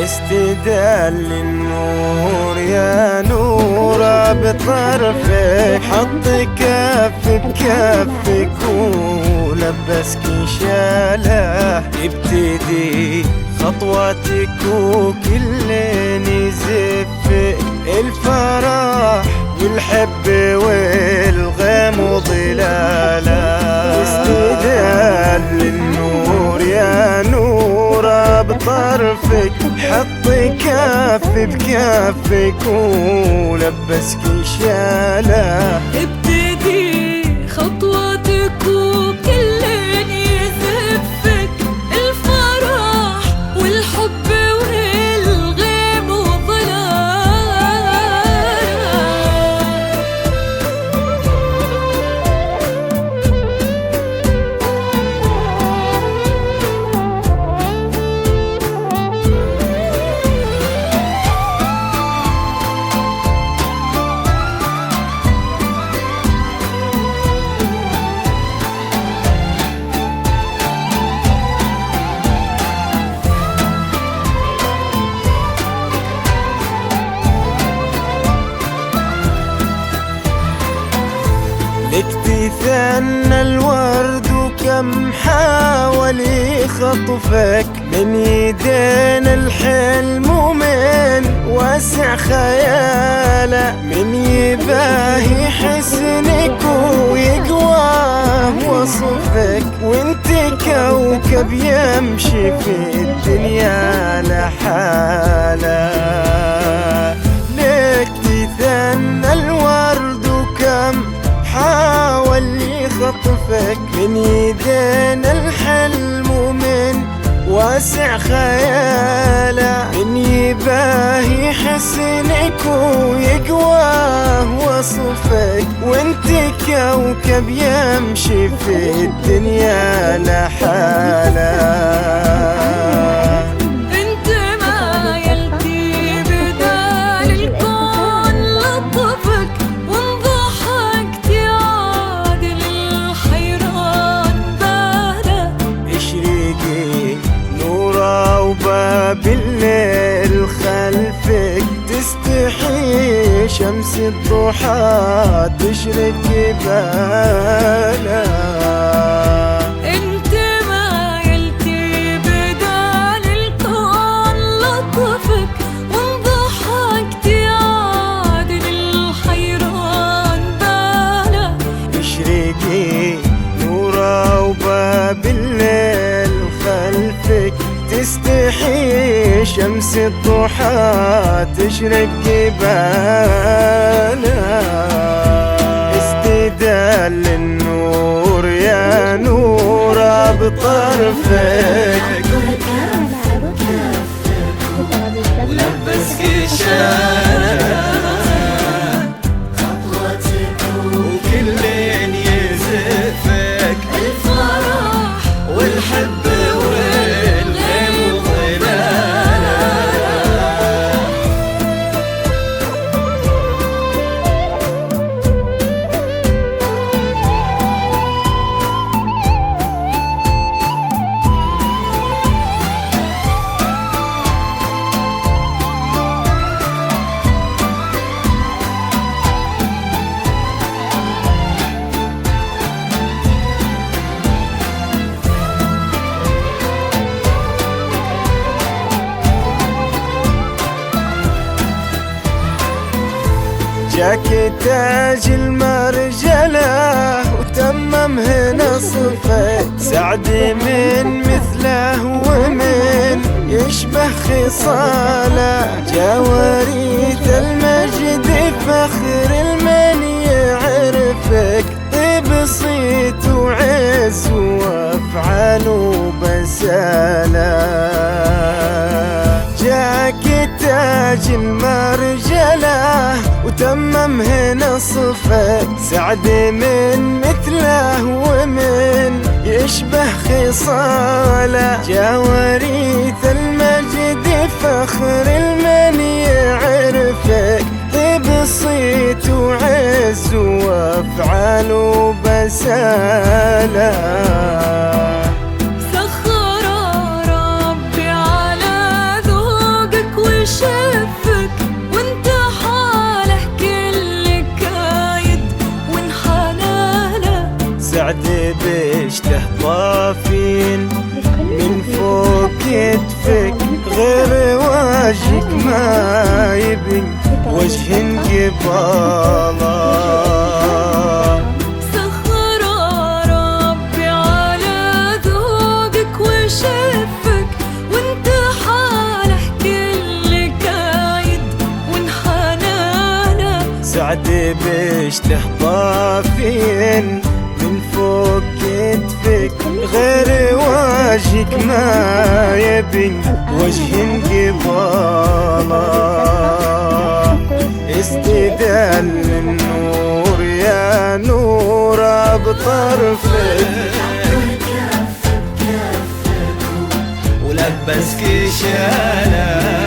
استدل النور يا نورة بطرفك، حط كف بكفك ولبسك شاله. ابتدي خطواتك وكلن يزفك، الفرح والحب والغم وظلاله. استدل النور يا نورة بطرفك، حط كف بكفك ولبسك شاله. ابتدي خطواتك وكلن يزفك، الفرح والحب والغيم وظلال. لك تثنى الورد وكم حاول يخطفك، من يدين الحلم ومن واسع خياله. من يباهي حسنك ويقواه وصفك، وانت كوكب يمشي في الدنيا لحاله. لك تثنى الورد وكم حاول يخطفك، من يدين الحلم ومن واسع خياله. من يباهي حسنك ويقواه وصفك، وانت كوكب يمشي في الدنيا لحاله. بالليل خلفك تستحي شمس الضحى تشرق جبالها. انت ما يلتي بدال الكون لطفك، وانضحكت يعادل الحيران باله. اشرقي نورا وباب الليل خلفك تستحي شمس الضحى تشرق جبالها. استدل النور يا نورة بطرفك، ولبسك شاله. خطوتك وكلن يزفك، الفرح والحب جاك تاج المرجلة وتمم هنا صفة، سعد من مثله ومن يشبه خصاله. جا وريث المجد فخر المن يعرفك، طيب صيت وعز وافعال وبساله. جاك تاج المرجلة وتمم هنا صفة، سعد من مثله ومن يشبه خصاله. جا وريث المجد فخر المن يعرفك، طيب صيت وعز وافعال وبساله. سخر ربي على ذوق قباله. سخر ربي على ذوقك وشفك، وانت حالح كل كايد وانحنانا. سعدي بشته طافين من فوق كتفك، غير وجهك ما يبي وجه قباله. استدل النور يا نور بطرفك، ولبسك شاله